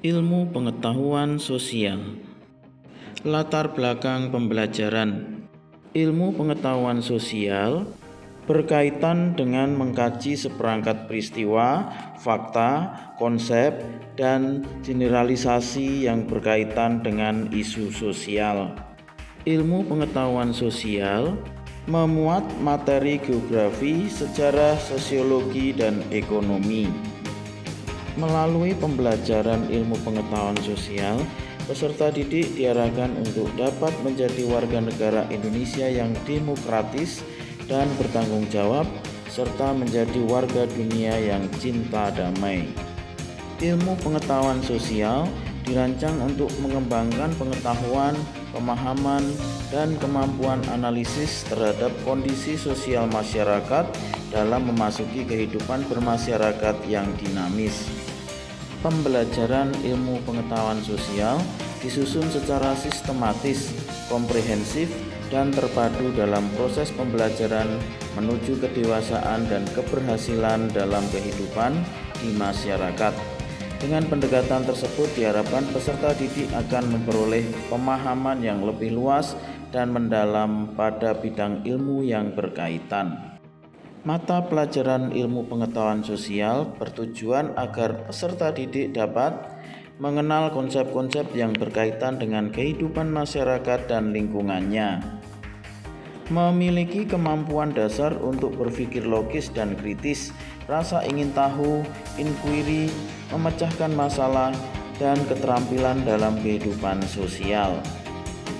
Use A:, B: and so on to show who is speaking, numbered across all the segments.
A: Ilmu pengetahuan sosial. Latar belakang pembelajaran. Ilmu pengetahuan sosial berkaitan dengan mengkaji seperangkat peristiwa, fakta, konsep, dan generalisasi yang berkaitan dengan isu sosial. Ilmu pengetahuan sosial memuat materi geografi, sejarah, sosiologi, dan ekonomi. Melalui pembelajaran ilmu pengetahuan sosial, peserta didik diarahkan untuk dapat menjadi warga negara Indonesia yang demokratis dan bertanggung jawab, serta menjadi warga dunia yang cinta damai. Ilmu pengetahuan sosial dirancang untuk mengembangkan pengetahuan, pemahaman, dan kemampuan analisis terhadap kondisi sosial masyarakat dalam memasuki kehidupan bermasyarakat yang dinamis. Pembelajaran ilmu pengetahuan sosial disusun secara sistematis, komprehensif, dan terpadu dalam proses pembelajaran menuju kedewasaan dan keberhasilan dalam kehidupan di masyarakat. Dengan pendekatan tersebut diharapkan peserta didik akan memperoleh pemahaman yang lebih luas dan mendalam pada bidang ilmu yang berkaitan. Mata pelajaran ilmu pengetahuan sosial bertujuan agar peserta didik dapat mengenal konsep-konsep yang berkaitan dengan kehidupan masyarakat dan lingkungannya, memiliki kemampuan dasar untuk berpikir logis dan kritis, rasa ingin tahu, inquiry, memecahkan masalah, dan keterampilan dalam kehidupan sosial.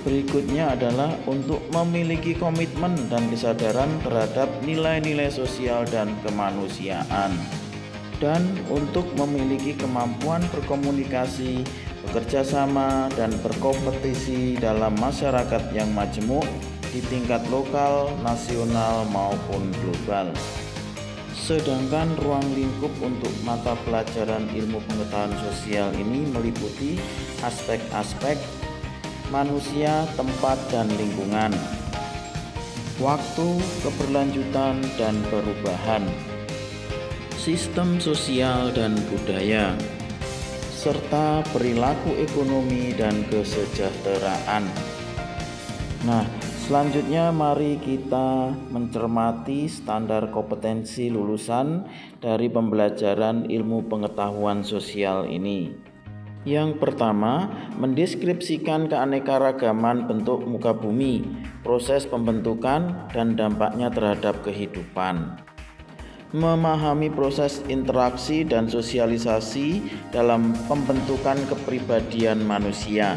A: Berikutnya adalah untuk memiliki komitmen dan kesadaran terhadap nilai-nilai sosial dan kemanusiaan, dan untuk memiliki kemampuan berkomunikasi, bekerja sama, dan berkompetisi dalam masyarakat yang majemuk di tingkat lokal, nasional, maupun global. Sedangkan ruang lingkup untuk mata pelajaran ilmu pengetahuan sosial ini meliputi aspek-aspek manusia, tempat, dan lingkungan, waktu, keberlanjutan, dan perubahan, sistem sosial dan budaya, serta perilaku ekonomi dan kesejahteraan. Nah, selanjutnya mari kita mencermati standar kompetensi lulusan dari pembelajaran ilmu pengetahuan sosial ini. Yang pertama, mendeskripsikan keanekaragaman bentuk muka bumi, proses pembentukan dan dampaknya terhadap kehidupan. Memahami proses interaksi dan sosialisasi dalam pembentukan kepribadian manusia.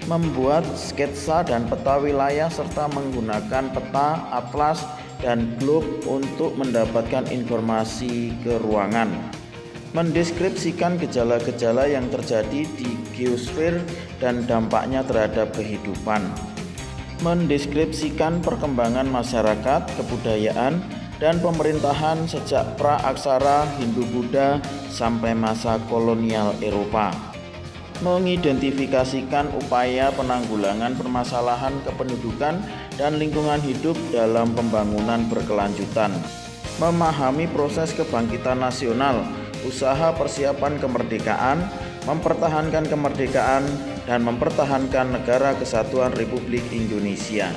A: Membuat sketsa dan peta wilayah serta menggunakan peta, atlas, dan globe untuk mendapatkan informasi ke ruangan. Mendeskripsikan gejala-gejala yang terjadi di geosfer dan dampaknya terhadap kehidupan. Mendeskripsikan perkembangan masyarakat, kebudayaan, dan pemerintahan sejak pra-aksara Hindu-Buddha sampai masa kolonial Eropa. Mengidentifikasikan upaya penanggulangan permasalahan kependudukan dan lingkungan hidup dalam pembangunan berkelanjutan. Memahami proses kebangkitan nasional, usaha persiapan kemerdekaan, mempertahankan kemerdekaan, dan mempertahankan Negara Kesatuan Republik Indonesia.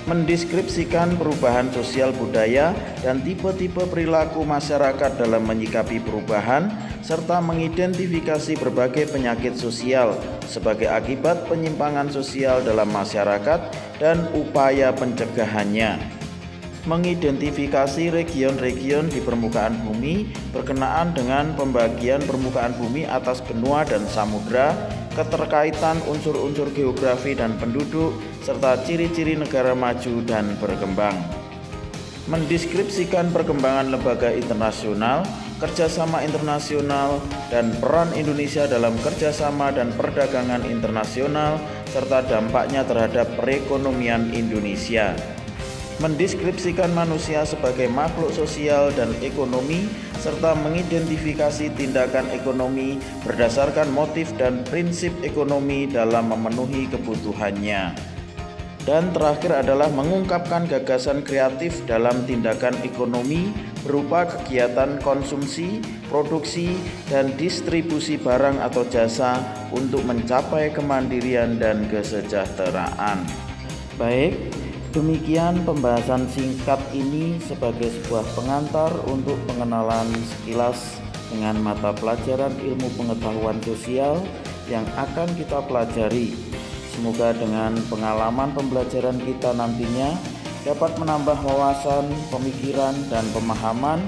A: Mendeskripsikan perubahan sosial budaya dan tipe-tipe perilaku masyarakat dalam menyikapi perubahan, serta mengidentifikasi berbagai penyakit sosial sebagai akibat penyimpangan sosial dalam masyarakat dan upaya pencegahannya. Mengidentifikasi region-region di permukaan bumi berkenaan dengan pembagian permukaan bumi atas benua dan samudra, keterkaitan unsur-unsur geografi dan penduduk, serta ciri-ciri negara maju dan berkembang. Mendeskripsikan perkembangan lembaga internasional, kerjasama internasional, dan peran Indonesia dalam kerjasama dan perdagangan internasional, serta dampaknya terhadap perekonomian Indonesia. Mendeskripsikan manusia sebagai makhluk sosial dan ekonomi, serta mengidentifikasi tindakan ekonomi berdasarkan motif dan prinsip ekonomi dalam memenuhi kebutuhannya. Dan terakhir adalah mengungkapkan gagasan kreatif dalam tindakan ekonomi berupa kegiatan konsumsi, produksi, dan distribusi barang atau jasa untuk mencapai kemandirian dan kesejahteraan. Baik, demikian pembahasan singkat ini sebagai sebuah pengantar untuk pengenalan sekilas dengan mata pelajaran ilmu pengetahuan sosial yang akan kita pelajari. Semoga dengan pengalaman pembelajaran kita nantinya dapat menambah wawasan, pemikiran, dan pemahaman,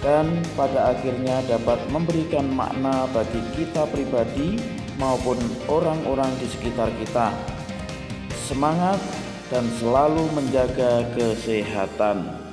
A: dan pada akhirnya dapat memberikan makna bagi kita pribadi maupun orang-orang di sekitar kita. Semangat dan selalu menjaga kesehatan.